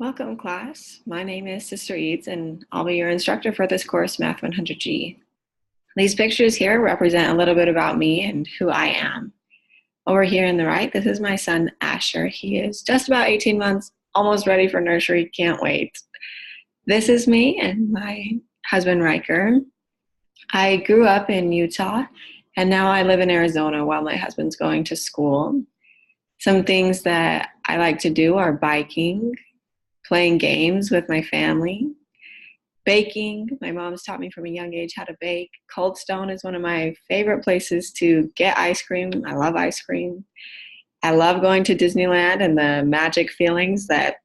Welcome, class. My name is Sister Eads, and I'll be your instructor for this course, Math 100G. These pictures here represent a little bit about me and who I am. Over here on the right, this is my son, Asher. He is just about 18 months, almost ready for nursery, can't wait. This is me and my husband, Riker. I grew up in Utah, and now I live in Arizona while my husband's going to school. Some things that I like to do are biking, playing games with my family, baking. My mom's taught me from a young age how to bake. Cold Stone is one of my favorite places to get ice cream. I love ice cream. I love going to Disneyland and the magic feelings that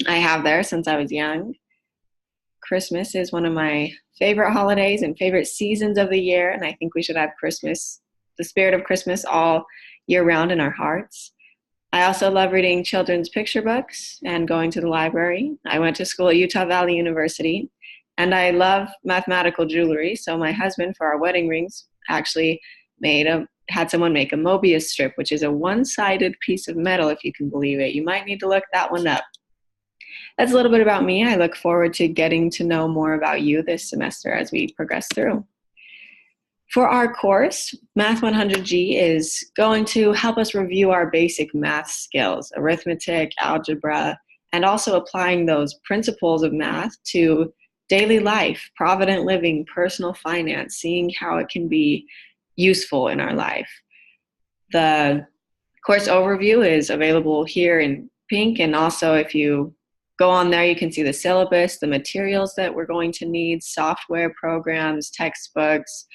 I have there since I was young. Christmas is one of my favorite holidays and favorite seasons of the year, and I think we should have Christmas, the spirit of Christmas, all year round in our hearts. I also love reading children's picture books and going to the library. I went to school at Utah Valley University, and I love mathematical jewelry. So my husband, for our wedding rings, actually had someone make a Mobius strip, which is a one-sided piece of metal, if you can believe it. You might need to look that one up. That's a little bit about me. I look forward to getting to know more about you this semester as we progress through. For our course, Math 100G is going to help us review our basic math skills, arithmetic, algebra, and also applying those principles of math to daily life, provident living, personal finance, seeing how it can be useful in our life. The course overview is available here in pink, and also if you go on there, you can see the syllabus, the materials that we're going to need, software programs, textbooks,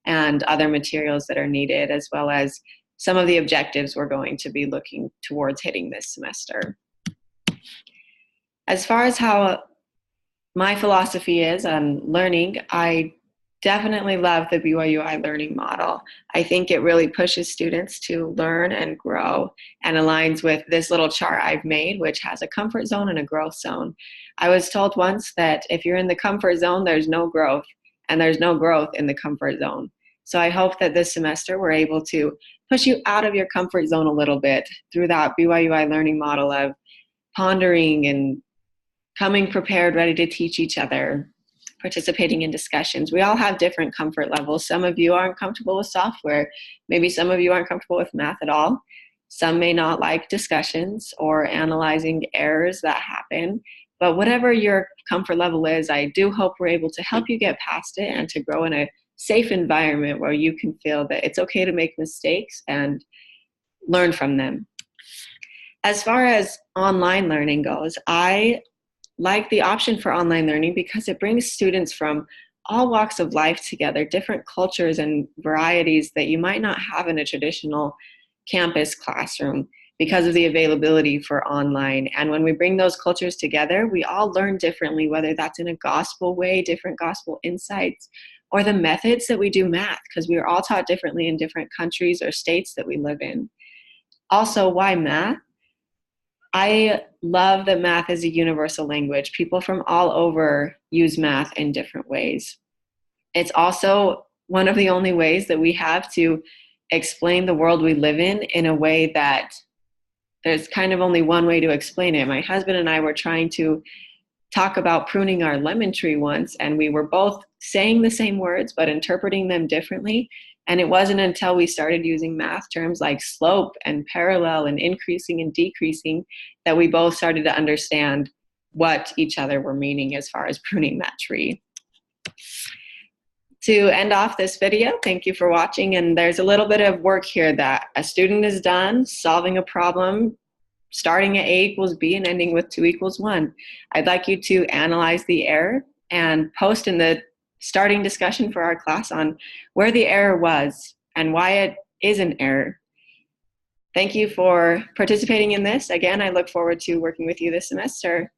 and other materials that are needed, as well as some of the objectives we're going to be looking towards hitting this semester. As far as how my philosophy is on learning, I definitely love the BYU learning model. I think it really pushes students to learn and grow and aligns with this little chart I've made, which has a comfort zone and a growth zone. I was told once that if you're in the comfort zone, there's no growth, and there's no growth in the comfort zone. So I hope that this semester we're able to push you out of your comfort zone a little bit through that BYU learning model of pondering and coming prepared, ready to teach each other, participating in discussions. We all have different comfort levels. Some of you aren't comfortable with software. Maybe some of you aren't comfortable with math at all. Some may not like discussions or analyzing errors that happen. But whatever your comfort level is, I do hope we're able to help you get past it and to grow in a safe environment where you can feel that it's okay to make mistakes and learn from them. As far as online learning goes, I like the option for online learning because it brings students from all walks of life together, different cultures and varieties that you might not have in a traditional campus classroom because of the availability for online. And when we bring those cultures together, we all learn differently, whether that's in a gospel way, different gospel insights, or the methods that we do math, because we are all taught differently in different countries or states that we live in. Also, why math? I love that math is a universal language. People from all over use math in different ways. It's also one of the only ways that we have to explain the world we live in a way that there's kind of only one way to explain it. My husband and I were trying to talk about pruning our lemon tree once, and we were both saying the same words but interpreting them differently. And it wasn't until we started using math terms like slope and parallel and increasing and decreasing that we both started to understand what each other were meaning as far as pruning that tree. To end off this video, thank you for watching. And there's a little bit of work here that a student has done, solving a problem, starting at A equals B and ending with 2 equals 1. I'd like you to analyze the error and post in the starting discussion for our class on where the error was and why it is an error. Thank you for participating in this. Again, I look forward to working with you this semester.